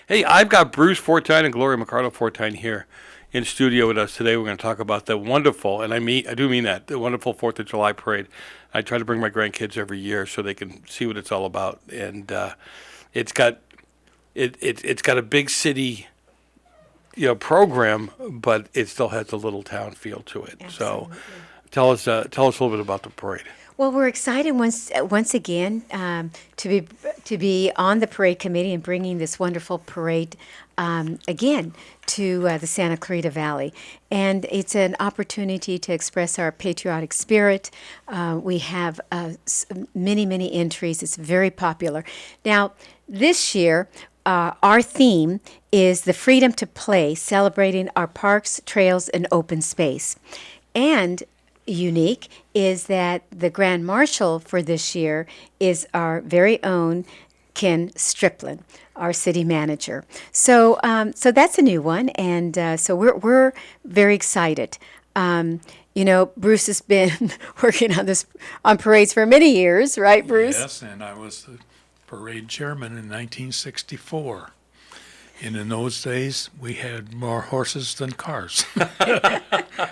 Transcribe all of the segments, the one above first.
Hey, I've got Bruce Fortine and Gloria Mercado-Fortine here in studio with us today. We're going to talk about the wonderful, and I do mean that, the wonderful 4th of July parade. I try to bring my grandkids every year so they can see what it's all about. And it's got it's got a big city, program, but it still has a little town feel to it. So Absolutely. tell us a little bit about the parade. Well, we're excited once again to be on the parade committee and bringing this wonderful parade again to the Santa Clarita Valley, and it's an opportunity to express our patriotic spirit. We have many entries. It's very popular. Now, this year. Our theme is the freedom to play, celebrating our parks, trails, and open space. And unique is that the Grand Marshal for this year is our very own Ken Striplin, our city manager. So that's a new one, and so we're very excited. Bruce has been working on parades for many years, right, Bruce? Yes, and I was the parade chairman in 1964. And in those days, we had more horses than cars.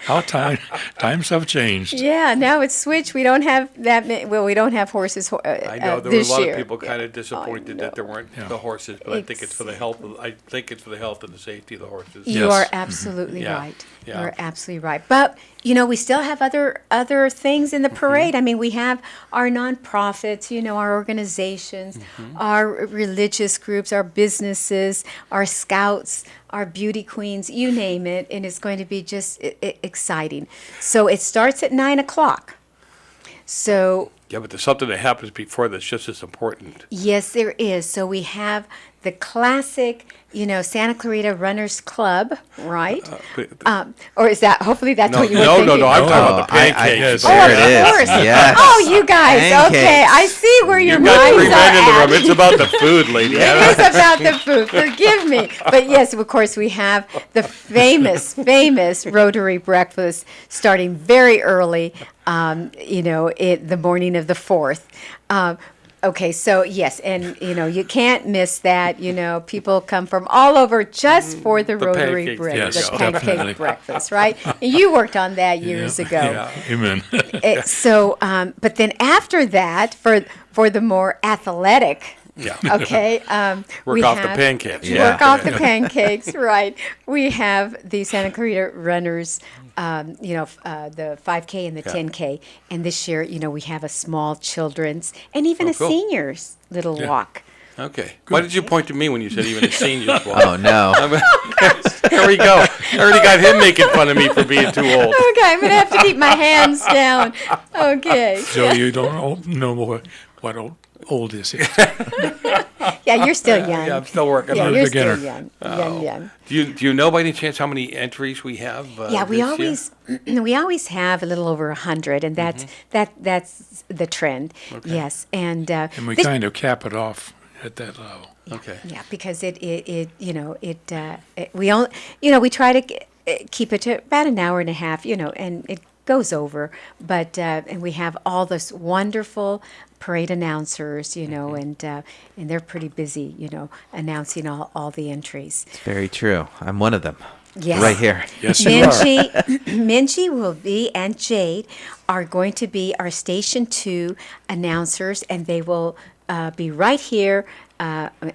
How times have changed. Yeah, now it's switched. We don't have that many. Well, we don't have horses I know there were a this lot year. of people kind of disappointed that there weren't the horses, but I think it's for the health. I think it's for the health and the safety of the horses. You Yes. are absolutely Yeah, right. yeah. You're absolutely right. But we still have other things in the parade. I mean, we have our nonprofits, our organizations, our religious groups, our businesses, our scouts, our beauty queens, you name it, and it's going to be just exciting. So it starts at 9:00. So Yeah, but there's something that happens before that's just as important. yes, there is. So we have the classic, Santa Clarita Runners Club, right? Or is that, hopefully that's No, what you were no, thinking? I'm talking about the pancakes. yes. Oh, There of it is. course. Yes. Oh, you guys. Okay, Pancakes. I see where your You've got minds 3 men in the are room. at. It's about the food, lady. It is about the food. Forgive me. But yes, of course, we have the famous Rotary breakfast starting very early, the morning of the 4th. Okay, so yes, and you can't miss that. People come from all over just for the Rotary pancakes, breakfast, yes, the pancake definitely. breakfast, right? And you worked on that years ago. Yeah, amen. But then after that, for the more athletic. Yeah. Okay. Work off the pancakes. Yeah. Work off the pancakes, right? We have the Santa Clarita runners, the 5K and the 10K, and this year, we have a small children's and even a cool. seniors little walk. Okay. Why did you point to me when you said even a senior's walk? Oh, no. There we go. I already got him making fun of me for being too old. Okay, I'm gonna have to keep my hands down. Okay. So you don't know what old is it? Yeah, you're still young. Yeah, I'm still working Yeah, on you're it. beginner. still young. Do you know by any chance how many entries we have? Yeah, we this year? always have a little over 100, and that's the trend. Okay. Yes, and And we this- kind of cap it off at that level. Okay. yeah, because we try to keep it to about an hour and a half, and it goes over, but and we have all this wonderful parade announcers, and they're pretty busy, announcing all the entries. Very true. I'm one of them. Yes. Right here. Yes, you are. Minji will be, and Jade are going to be our Station 2 announcers, and they will be right here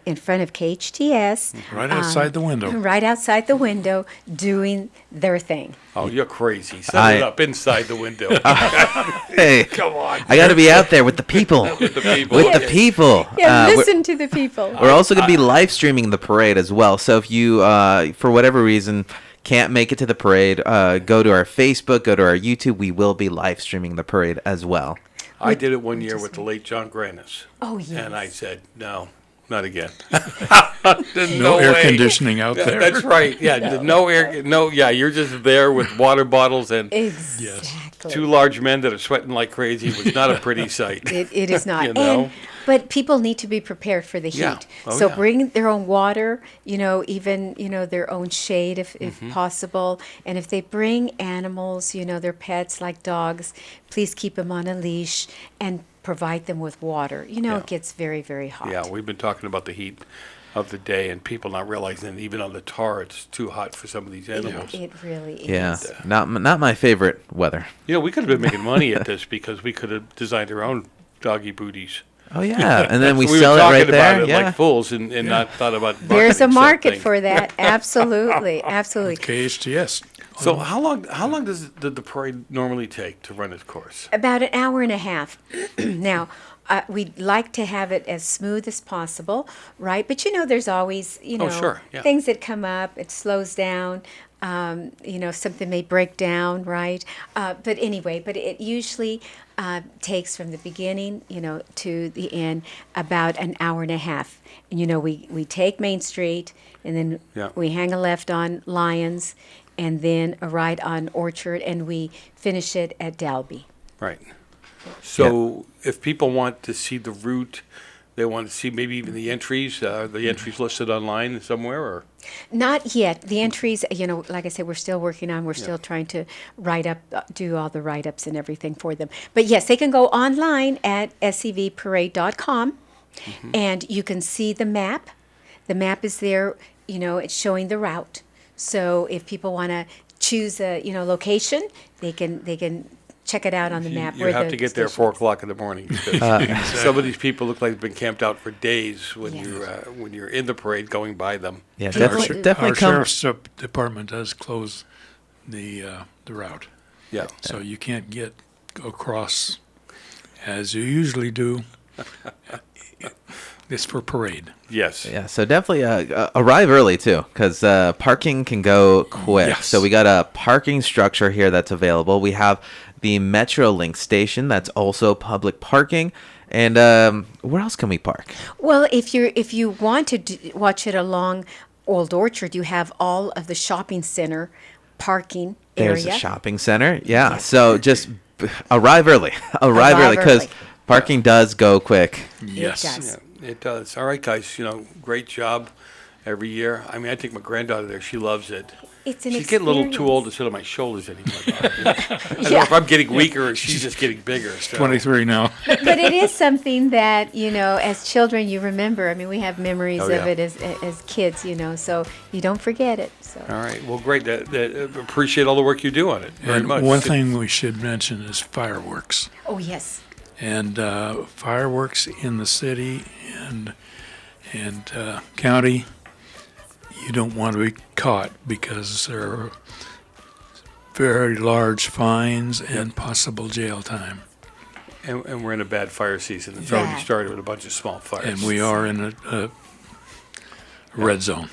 in front of KHTS. Right outside the window. Right outside the window, doing their thing. Oh, you're crazy. Set it up inside the window. Hey, Come on. I got to be out there with the people. With the people. With the people. Yeah, We're- listen to the people. We're also going to be live streaming the parade as well. So if you, for whatever reason, can't make it to the parade, go to our Facebook, go to our YouTube. We will be live streaming the parade as well. I did it one year with the late John Granis. Oh, yes. And I said, no, not again. No air way. conditioning out Yeah, there. that's right. Yeah, you're just there with water bottles and Exactly. 2 large men that are sweating like crazy. It was not a pretty sight. It is not. You know? But people need to be prepared for the heat. Yeah. Oh, So yeah. bring their own water, even, their own shade if possible. And if they bring animals, their pets like dogs, please keep them on a leash and provide them with water. It gets very, very hot. Yeah, we've been talking about the heat of the day, and people not realizing that even on the tar, it's too hot for some of these animals. It really is. Yeah, not my favorite weather. We could have been making money at this because we could have designed our own doggy booties. Oh yeah, and then we We sell were it talking right about there. it Yeah. like fools and not thought about There's a marketing market something. for that. Absolutely, absolutely. KHTS. So how long does the parade normally take to run its course? About an hour and a half. Now, we'd like to have it as smooth as possible, right? But there's always, sure, yeah. things that come up. It slows down. Something may break down, right? But anyway, it usually takes from the beginning, to the end about an hour and a half. And, we take Main Street, and then Yeah. we hang a left on Lyons, and then a right on Orchard, and we finish it at Dalby. Right. So if people want to see the route, they want to see maybe even the entries. Are the entries listed online somewhere, or? Not yet. The entries, like I said, we're still working on. We're still trying to do all the write-ups and everything for them. But yes, they can go online at scvparade.com, and you can see the map. The map is there. It's showing the route. So if people want to choose a location, they can check it out on the map. You where have the to get there at station 4 is. o'clock in the morning because some of these people look like they've been camped out for days when Yes. when you're in the parade going by them. Yeah, Our definitely come. sheriff's department does close the route, Yeah. so you can't get across as you usually do. It's for parade. Yes. Yeah, so definitely arrive early too, because parking can go quick. Yes. So we got a parking structure here that's available. We have the MetroLink station that's also public parking. And where else can we park? Well, if you want to watch it along Old Orchard, you have all of the shopping center parking There's area. a shopping center. Yeah, so just arrive early. arrive early because early. parking does go quick. Yes. does. Yeah, it does. All right, guys. Great job every year. I mean, I take my granddaughter there. She loves it. It's an She's getting a little too experience. old to sit on my shoulders anymore. I don't know if I'm getting weaker or she's just getting bigger. So. 23 now. But it is something that, as children, you remember. I mean, we have memories Oh, of yeah. it as kids, so you don't forget it. So All right. Well, great. Appreciate all the work you do on it very And much. one thing we should mention is fireworks. Oh, yes. And fireworks in the city and county, you don't want to be caught because there are very large fines and possible jail time. And we're in a bad fire season. It's already Yeah. started with a bunch of small fires. And we are in a red zone.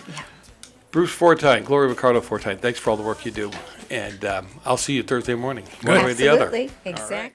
Bruce Fortine, Gloria Mercado-Fortine, thanks for all the work you do. And I'll see you Thursday morning, one way or the other. Absolutely. Exactly.